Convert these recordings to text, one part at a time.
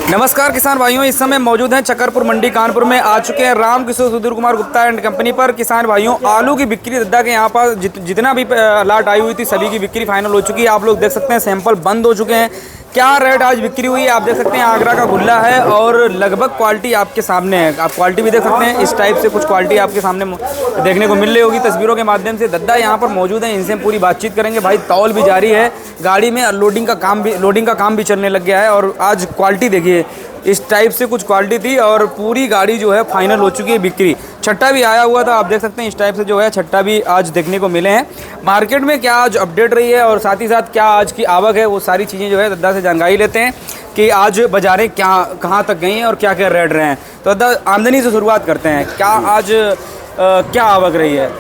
नमस्कार किसान भाइयों, इस समय मौजूद हैं चकरपुर मंडी कानपुर में। आ चुके हैं राम किशोर सुधीर कुमार गुप्ता एंड कंपनी पर। किसान भाइयों, आलू की बिक्री दद्दा के यहाँ पर जितना भी लाट आई हुई थी सभी की बिक्री फाइनल हो चुकी है। आप लोग देख सकते हैं सैंपल बंद हो चुके हैं। क्या रेट आज बिक्री हुई है आप देख सकते हैं। आगरा का गुल्ला है और लगभग क्वालिटी आपके सामने है। आप क्वालिटी भी देख सकते हैं। इस टाइप से कुछ क्वालिटी आपके सामने देखने को मिल रही होगी तस्वीरों के माध्यम से। दद्दा यहाँ पर मौजूद है, इनसे पूरी बातचीत करेंगे। भाई तौल भी जारी है, गाड़ी में लोडिंग का काम भी चलने लग गया है। और आज क्वालिटी देखिए, इस टाइप से कुछ क्वालिटी थी और पूरी गाड़ी जो है फाइनल हो चुकी है बिक्री। छट्टा भी आया हुआ था, आप देख सकते हैं। इस टाइप से जो है छट्टा भी आज देखने को मिले हैं। मार्केट में क्या आज अपडेट रही है और साथ ही साथ क्या आज की आवक है, वो सारी चीज़ें जो है दद्दा से जानकारी लेते हैं कि आज बाजारें कहाँ तक गई हैं और क्या क्या रेट रहे हैं। तो दद्दा, आमदनी से शुरुआत करते हैं। क्या आज क्या आवक रही है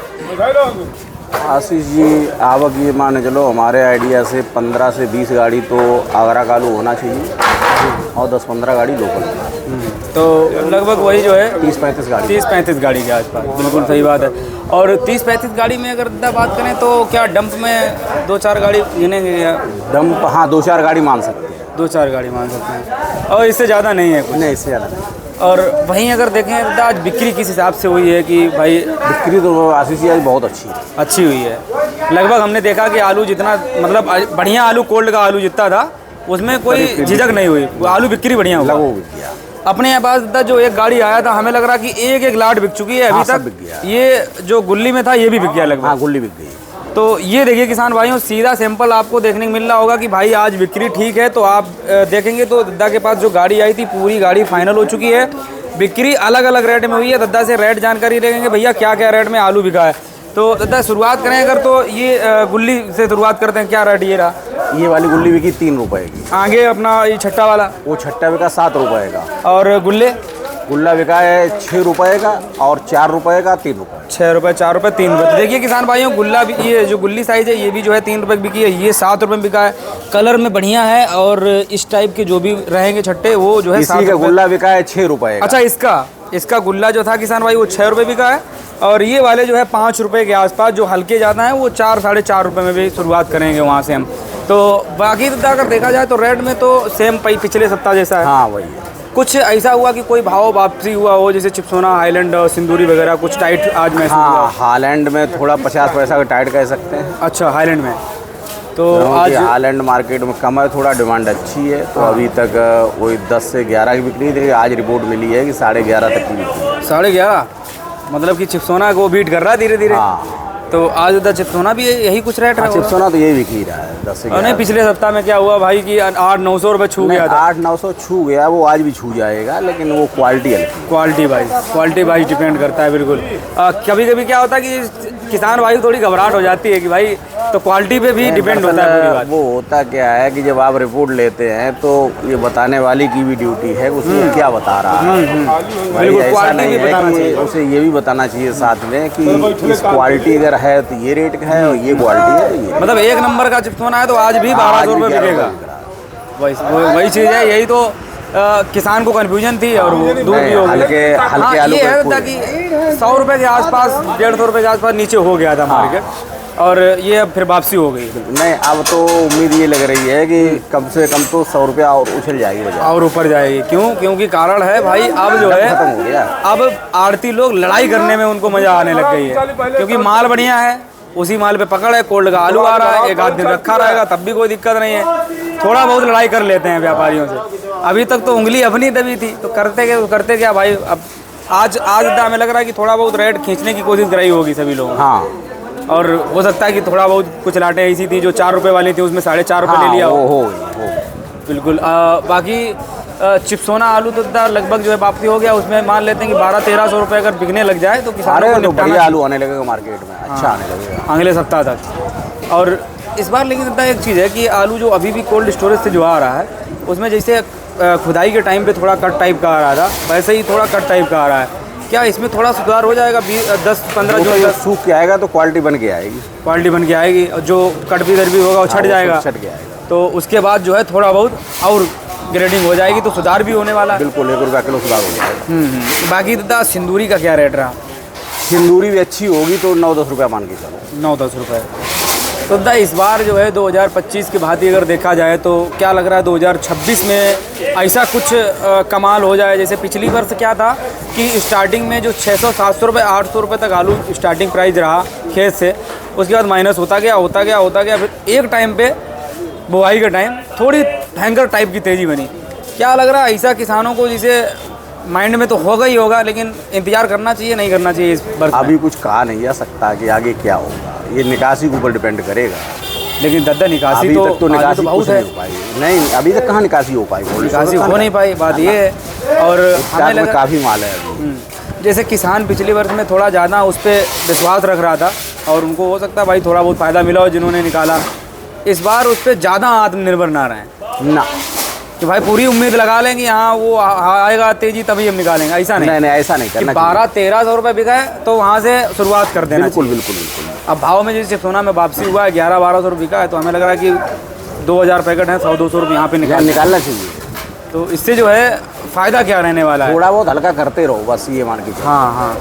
आशीष जी? आवक ये मान चलो हमारे आइडिया से 15 से 20 गाड़ी तो आगरा का आलू होना चाहिए और 10-15 गाड़ी लोकल। तो लगभग वही जो है 30-35 गाड़ी के आसपास। बिल्कुल सही बात है। और 30-35 गाड़ी में अगर बात करें तो क्या डंप में 2-4 गाड़ी गिनेंगे? डंप हाँ 2-4 गाड़ी मान सकते हैं। 2-4 गाड़ी मान सकते हैं और इससे ज़्यादा नहीं है कुछ? नहीं, इससे ज़्यादा नहीं। और वहीं अगर देखें तो आज बिक्री किस हिसाब से हुई है कि भाई? बिक्री तो आशीष जी आज बहुत अच्छी हुई है। लगभग हमने देखा कि आलू जितना मतलब बढ़िया आलू, कोल्ड का आलू जितना था उसमें कोई झिझक नहीं हुई। आलू बिक्री बढ़िया हुआ। अपने यहाँ पास जो एक गाड़ी आया था, हमें लग रहा कि एक लाट बिक चुकी है अभी तक। ये जो गुल्ली में था ये भी बिक गया लगभग। हाँ, गुल्ली बिक गई। तो ये देखिए किसान भाइयों, सीधा सैंपल आपको देखने को मिल रहा होगा कि भाई आज बिक्री ठीक है। तो आप देखेंगे तो दद्दा के पास जो गाड़ी आई थी पूरी गाड़ी फाइनल हो चुकी है। बिक्री अलग अलग रेट में हुई है। दद्दा से रेट जानकारी देंगे भैया क्या क्या रेट में आलू बिका है। तो दद्दा शुरुआत करें अगर तो ये गुल्ली से शुरुआत करते हैं। क्या रेट ये रहा? ये वाली गुल्ली बिकी 3 रुपए की। आगे अपना ये छट्टा वाला? वो छट्टा बिका 7 रुपए का। और गुल्ला बिका है 6 रुपए का और 4 रुपए का 3 रुपए। 6 रुपये, 4 रुपये, 3 रुपये। तो देखिए किसान भाइयों, गुल्ला भी ये जो गुल्ली साइज़ है ये भी जो है 3 रुपये बिकी है। ये 7 रुपये में बिका है। कलर में बढ़िया है और इस टाइप के जो भी रहेंगे छट्टे वो जो है 7 रुपये। गुल्ला बिका है 6 रुपये। अच्छा, इसका गुल्ला जो था किसान भाई वो 6 रुपये बिका है। और ये वाले जो है 5 रुपये के आसपास जो हल्के जाता है वो 4-4.5 रुपये में भी शुरुआत करेंगे वहाँ से हम। तो बाकी तो अगर देखा जाए तो रेट में तो सेम पिछले सप्ताह जैसा है। हाँ वही है। कुछ ऐसा हुआ कि कोई भाव वापसी हुआ हो, जैसे चिप्सोना, हाईलैंड और सिंदूरी वगैरह कुछ टाइट आज में? हाँ, हाईलैंड में थोड़ा 50 पैसा का टाइट कह सकते हैं। अच्छा, हाईलैंड में तो आज हाईलैंड मार्केट में कम है, थोड़ा डिमांड अच्छी है। तो अभी तक वही 10 से 11 की बिक्री थी। आज रिपोर्ट मिली है कि 11:30 तक की बिक्री। 11:30 मतलब कि चिप्सोना को बीट कर रहा है धीरे धीरे। हाँ, तो आज उधर चिप्सोना भी यही कुछ रेट है? चिप्सोना तो यही बिकी रहा है 10 से 11। नहीं, पिछले सप्ताह में क्या हुआ भाई कि 800-900 रुपये छू गया था। 800-900 छू गया, वो आज भी छू जाएगा, लेकिन वो क्वालिटी वाइज डिपेंड करता है। बिल्कुल। कभी कभी क्या होता है कि किसान भाई थोड़ी घबराहट हो जाती है कि भाई तो क्वालिटी पे भी डिपेंड होता है। वो होता क्या है कि जब आप रिपोर्ट लेते हैं तो ये बताने वाली की भी ड्यूटी है उसको क्या बता रहा है। बिल्कुल, क्वालिटी भी बताना चाहिए। उसे ये भी बताना चाहिए साथ में कि इस क्वालिटी अगर है तो ये रेट का है और ये क्वालिटी है ये। मतलब 1 नंबर का चिप्सोना है तो आज भी 1200 रुपये बिकेगा। वही चीज़ है। यही तो किसान को कंफ्यूजन थी और वो दूर भी हो गया। हल्के आलू ये है ताकि 100 रुपये के आसपास, 150 रुपये के आसपास नीचे हो गया था मार्केट और ये अब फिर वापसी हो गई। नहीं, अब तो उम्मीद ये लग रही है कि कम से कम तो 100 रुपया और उछल जाएगी और ऊपर जाएगी। क्योंकि कारण है भाई अब जो है खत्म हो गया। अब आड़ती लोग लड़ाई करने में उनको मजा आने लग गई है क्योंकि माल बढ़िया है, उसी माल पे पकड़ है। कोल्ड का आलू आ रहा है, 1 आध दिन रखा रहेगा तब भी कोई दिक्कत नहीं है। थोड़ा बहुत लड़ाई कर लेते हैं व्यापारियों से। अभी तक तो उंगली अपनी दबी थी तो करते क्या भाई। अब आज हमें लग रहा है कि थोड़ा बहुत रेट खींचने की कोशिश कराई होगी सभी लोगों। हाँ, और हो सकता है कि थोड़ा बहुत कुछ लाटें ऐसी थी जो 4 रुपये वाली थी उसमें 4.5 रुपये ले लिया हो। बिल्कुल। बाकी चिप्सोना आलू तो लगभग जो है वापसी हो गया। उसमें मान लेते हैं कि 1200-1300 रुपये अगर बिकने लग जाए तो किसानों को बढ़िया आलू आने लगेगा मार्केट में। अच्छा आने लगेगा अगले सप्ताह तक। और इस बार लेकिन एक चीज़ है कि आलू जो अभी भी कोल्ड स्टोरेज से जो आ रहा है उसमें जैसे खुदाई के टाइम पे थोड़ा कट टाइप का आ रहा था वैसे ही थोड़ा कट टाइप का आ रहा है। क्या इसमें थोड़ा सुधार हो जाएगा? 10-15 जो सूख के आएगा तो क्वालिटी बन के आएगी। और जो कट भी दर भी होगा वो छट जाएगा। तो उसके बाद जो है थोड़ा बहुत और ग्रेडिंग हो जाएगी तो सुधार भी होने वाला है। बिल्कुल, 1 रुपया किलो सुधार हो जाएगा। बाकी दादा सिंदूरी का क्या रेट रहा? सिंदूरी भी अच्छी होगी तो 9-10 रुपया मान के चलो। 9-10 रुपये। तो दादा इस बार जो है 2025 की भांति अगर देखा जाए तो क्या लग रहा है 2026 में ऐसा कुछ कमाल हो जाए? जैसे पिछली वर्ष क्या था कि स्टार्टिंग में जो 600-700 रुपये 800 रुपये तक आलू स्टार्टिंग प्राइस रहा खेत से, उसके बाद माइनस होता गया, फिर एक टाइम पे बुआई के टाइम थोड़ी भयंकर टाइप की तेज़ी बनी। क्या लग रहा है ऐसा किसानों को, जिसे माइंड में तो होगा ही होगा, लेकिन इंतजार करना चाहिए नहीं करना चाहिए इस वर्ष? अभी कुछ कहा नहीं जा सकता कि आगे क्या होगा, ये निकासी के ऊपर डिपेंड करेगा। लेकिन दादा निकासी अभी तो तक तो निकासी बहुत कुछ है, नहीं हो पाई। नहीं, अभी तक कहाँ निकासी हो पाई, निकासी हो नहीं पाई, बात ये है। और हमें लगा काफ़ी माल है अभी। जैसे किसान पिछले वर्ष में थोड़ा ज़्यादा उस पर विश्वास रख रहा था और उनको हो सकता है भाई थोड़ा बहुत फ़ायदा मिला हो जिन्होंने निकाला, इस बार उस पर ज़्यादा आत्मनिर्भर ना रहें ना, कि भाई पूरी उम्मीद लगा लेंगे हाँ वो आएगा तेजी तभी हम निकालेंगे, ऐसा नहीं। नहीं ऐसा नहीं करना। 12-13 सौ रुपये बिका है तो वहाँ से शुरुआत कर देना। बिल्कुल। अब भाव में जैसे सोना में वापसी हुआ है 11-12 सौ रुपये बिका है, तो हमें लग रहा है कि 2000 पैकेट है, 100-200 रुपये यहाँ पे निकालना चाहिए। तो इससे जो है फ़ायदा क्या रहने वाला है? थोड़ा बहुत हल्का करते रहो बस, ये मान के चलो। हाँ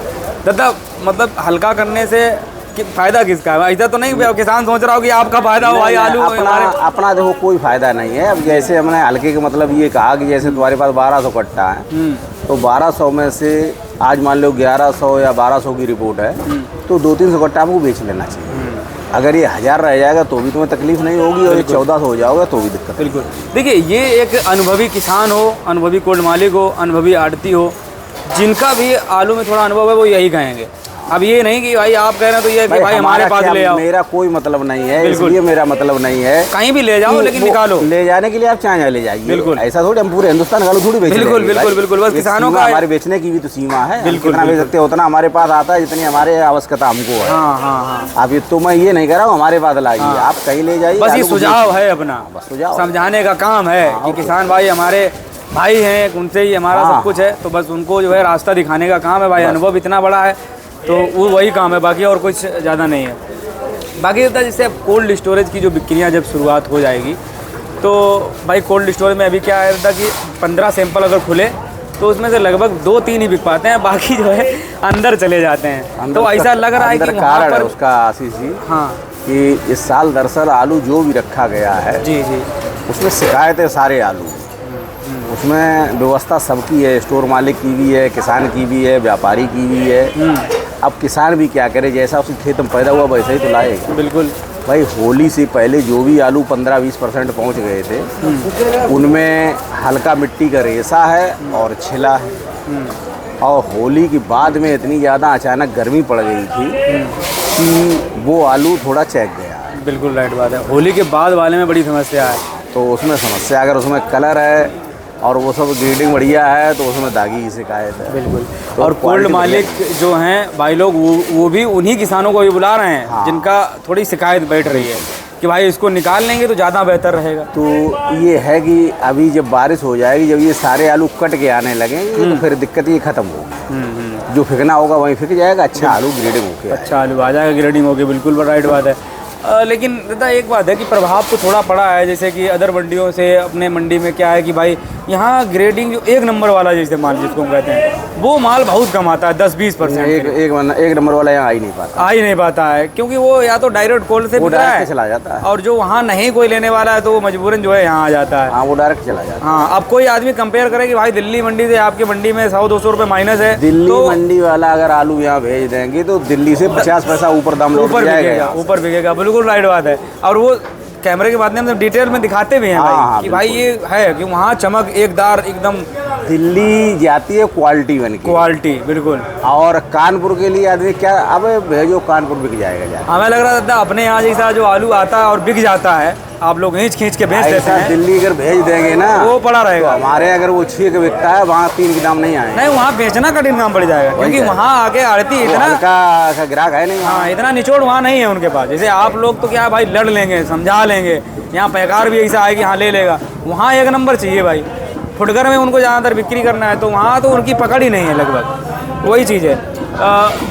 दादा, मतलब हल्का करने से फ़ायदा किसका है? ऐसा तो नहीं किसान सोच रहा हो कि आपका फ़ायदा हो भाई आलू अपना देखो कोई फ़ायदा नहीं है। अब जैसे हमने हल्के का मतलब ये कहा कि जैसे तुम्हारे पास 1200 कट्टा है तो 1200 में से आज मान लो 1100 या 1200 की रिपोर्ट है तो 200-300 कट्टा आपको बेच लेना चाहिए। अगर ये 1000 रह जाएगा तो भी तुम्हें तकलीफ नहीं होगी, और ये 1400 हो जाओगे तो भी दिक्कत। बिल्कुल। देखिए ये एक अनुभवी किसान हो, अनुभवी कोल्ड मालिक हो, अनुभवी आड़ती हो, जिनका भी आलू में थोड़ा अनुभव है वो यही कहेंगे। अब ये नहीं कि भाई आप कह रहे हैं तो ये कि भाई हमारे पास ले आओ। मेरा कोई मतलब नहीं है, इसलिए मेरा मतलब नहीं है कहीं भी ले जाओ, लेकिन निकालो। ले जाने के लिए आप चाहे ले जाइए। बिल्कुल। ऐसा थोड़ी हम पूरे हिंदुस्तान का आलू थोड़ी बेच रहे हैं। बिल्कुल। बस किसानों का हमारे बेचने की भी तो सीमा है। बिल्कुल। जितना बेच सकते उतना हमारे पास आता है, जितनी हमारे आवश्यकता हमको है। हाँ। अब ये तो मैं ये नहीं कह रहा हूँ हमारे पास लाइए, आप कहीं ले जाइए। बस ये सुझाव है अपना, सुझाव समझाने का काम है कि किसान भाई हमारे भाई हैं, उनसे ही हमारा सब कुछ है, तो बस उनको जो है रास्ता दिखाने का काम है भाई। अनुभव इतना बड़ा है तो वो वही काम है, बाकी और कुछ ज़्यादा नहीं है। बाकी होता है जैसे अब कोल्ड स्टोरेज की जो बिक्रियाँ जब शुरुआत हो जाएगी तो भाई कोल्ड स्टोरेज में अभी क्या है था कि 15 सैंपल अगर खुले तो उसमें से लगभग 2-3 ही बिक पाते हैं, बाकी जो है अंदर चले जाते हैं। तो ऐसा लग रहा है कि कारण है उसका आशीष जी, हाँ, कि इस साल दरअसल आलू जो भी रखा गया है जी उसमें शिकायतें सारे आलू, उसमें व्यवस्था सबकी है, स्टोर मालिक की भी है, किसान की भी है, व्यापारी की भी है। अब किसान भी क्या करे, जैसा उसके खेत में पैदा हुआ वैसे ही तो लाएगा। बिल्कुल भाई होली से पहले जो भी आलू 15-20% पहुंच गए थे उनमें हल्का मिट्टी का रेशा है और छिला है। और होली के बाद में इतनी ज़्यादा अचानक गर्मी पड़ गई थी कि वो आलू थोड़ा चेक गया। बिल्कुल राइट बात है, होली के बाद वाले में बड़ी समस्या है। तो उसमें समस्या, अगर उसमें कलर है और वो सब ग्रेडिंग बढ़िया है तो उसमें दागी की शिकायत है। बिल्कुल। तो और कोल्ड मालिक जो हैं भाई लोग वो भी उन्हीं किसानों को भी बुला रहे हैं जिनका थोड़ी शिकायत बैठ रही है कि भाई इसको निकाल लेंगे तो ज़्यादा बेहतर रहेगा। तो ये है कि अभी जब बारिश हो जाएगी, जब ये सारे आलू कट के आने लगेंगे तो फिर दिक्कत ये खत्म होगी। जो फिकना होगा वहीं फिक जाएगा, अच्छा आलू ग्रेडिंग होके अच्छा आलू आ जाएगा ग्रेडिंग होके। बिल्कुल राइट बात है। लेकिन दादा एक बात है कि प्रभाव तो थोड़ा पड़ा है, जैसे कि अदर मंडियों से अपने मंडी में क्या है कि भाई यहाँ ग्रेडिंग जो 1 नंबर वाला जैसे माल जिसको हम कहते हैं वो माल बहुत कम आता है, 10-20%। एक नंबर वाला यहाँ आ ही नहीं पाता है, क्योंकि वो या तो डायरेक्ट कोल्ड से डायरेक्ट चला जाता है, और जो वहाँ नहीं कोई लेने वाला है तो वो मजबूरन जो है यहाँ आ जाता है। हाँ, वो डायरेक्ट चला जाता है। हाँ, अब कोई आदमी कंपेयर करे कि भाई दिल्ली मंडी से आपकी मंडी में 100-200 रुपये माइनस है, दिल्ली मंडी वाला अगर आलू यहाँ भेज देंगे तो दिल्ली से 50 पैसा ऊपर दाम ऊपर बिकेगा। बिल्कुल राइट बात है। और वो कैमरे के माध्यम से डिटेल में दिखाते भी हैं भाई कि भाई ये है कि वहाँ चमक एकदार एकदम दिल्ली जाती है क्वालिटी बन के। क्वालिटी बिल्कुल। और कानपुर के लिए आदमी क्या, अब भेजो कानपुर बिक जाएगा। हमें लग रहा था अपने यहाँ जैसा जो आलू आता है और बिक जाता है, आप लोग खींच के बेच देते हैं। दिल्ली अगर भेज देंगे ना वो पड़ा रहेगा। तो हमारे अगर वो 6 का बिकता है वहाँ 3 के दाम नहीं आएंगे। नहीं, वहाँ बेचना कठिन काम पड़ जाएगा, क्योंकि वहाँ आके आड़ती इतना का ग्राहक है नहीं। हाँ, इतना निचोड़ वहाँ नहीं है उनके पास। जैसे आप लोग तो क्या भाई लड़ लेंगे, समझा लेंगे, यहाँ पैकार भी ऐसा है कि हाँ ले लेगा। वहाँ 1 नंबर चाहिए भाई, फुटकर में उनको ज़्यादातर बिक्री करना है तो वहाँ तो उनकी पकड़ ही नहीं है लगभग, वही चीज़ है।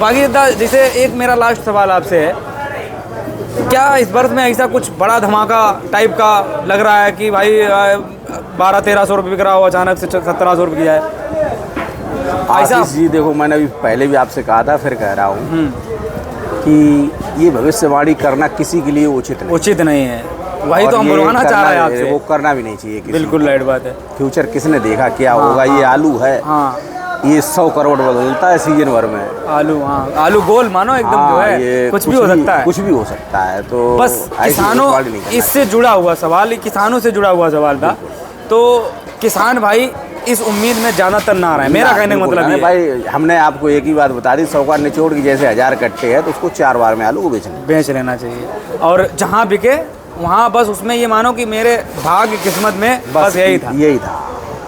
बाकी जैसे एक मेरा लास्ट सवाल आपसे है, क्या इस वर्ष में ऐसा कुछ बड़ा धमाका टाइप का लग रहा है कि भाई 1200-1300 रुपये बिक रहा हो, अचानक से 1700 रुपये की जाए? ऐसा जी देखो, मैंने अभी पहले भी आपसे कहा था, फिर कह रहा हूँ कि ये भविष्यवाणी करना किसी के लिए उचित नहीं। उचित नहीं है, वही और तो हम ये बुलवाना चाह रहे हैं करना- आपसे। वो करना भी नहीं चाहिए किसी बिल्कुल राइट बात है। को। फ्यूचर किसने देखा क्या हाँ, होगा। ये आलू है, हाँ ये 100 करोड़ बदलता है सीजन भर में। आलू, हाँ आलू गोल मानो एकदम जो हाँ, है ये कुछ भी हो सकता है। कुछ भी हो सकता है। तो बस ऐसी किसानों, भविष्यवाणी नहीं करना इससे जुड़ा हुआ सवाल, किसानों से जुड़ा हुआ सवाल था। तो किसान भाई इस उम्मीद में ज़्यादातर ना रहे, मेरा कहने का बिल्कुल मतलब नहीं ये है। भाई, हमने आपको एक ही बात बता दी, 100 का निचोड़ की जैसे 1000 कट्टे हैं तो उसको 4 बार में आलू को बेचना। बेच लेना चाहिए, और जहाँ बिके वहाँ बस उसमें ये मानो कि मेरे भाग्य किस्मत में बस यही था, यही था,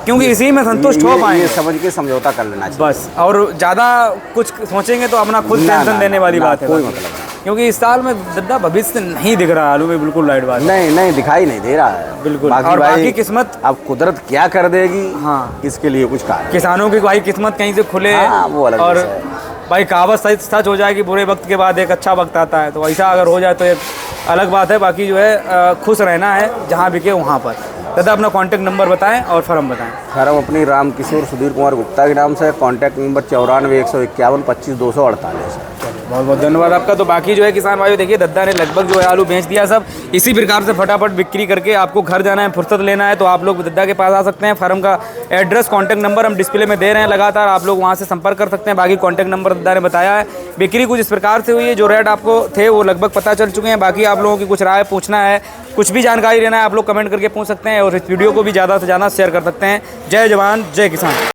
क्योंकि इसी में संतुष्ट हो ये पाएंगे समझ के समझौता कर लेना चाहिए बस। और ज़्यादा कुछ सोचेंगे तो अपना खुद ना, टेंशन ना, देने वाली ना, बात है। कोई बाकी। मतलब नहीं। क्योंकि इस साल में दद्दा भविष्य नहीं दिख रहा आलू में, बिल्कुल राइट बात है। नहीं नहीं दिखाई नहीं दे रहा है बिल्कुल। बाकी और भाई बाकी किस्मत अब कुदरत क्या कर देगी, हाँ। इसके लिए कुछ कहा। किसानों की भाई किस्मत कहीं से खुले, हाँ, वो अलग और विषय है। भाई कहावत सच हो जाए कि बुरे वक्त के बाद एक अच्छा वक्त आता है, तो ऐसा अगर हो जाए तो एक अलग बात है। बाकी जो है खुश रहना है, जहाँ बिके वहाँ पर। दादा अपना कॉन्टैक्ट नंबर बताएं और फर्म बताएं। फर्म अपनी राम किशोर सुधीर कुमार गुप्ता के नाम से, कॉन्टैक्ट नंबर 94 151 25 248 है। बहुत बहुत धन्यवाद आपका। तो बाकी जो है किसान भाइयों देखिए, दद्दा ने लगभग जो है आलू बेच दिया सब। इसी प्रकार से फटाफट बिक्री करके आपको घर जाना है, फुर्सत लेना है, तो आप लोग दद्दा के पास आ सकते हैं। फर्म का एड्रेस, कॉन्टैक्ट नंबर हम डिस्प्ले में दे रहे हैं लगातार, आप लोग वहाँ से संपर्क कर सकते हैं। बाकी कॉन्टैक्ट नंबर दद्दा ने बताया है। बिक्री कुछ इस प्रकार से हुई है, जो रेट आपको थे वो लगभग पता चल चुके हैं। बाकी आप लोगों की कुछ राय पूछना है, कुछ भी जानकारी लेना है, आप लोग कमेंट करके पूछ सकते हैं, और इस वीडियो को भी ज़्यादा से ज़्यादा शेयर कर सकते हैं। जय जवान जय किसान।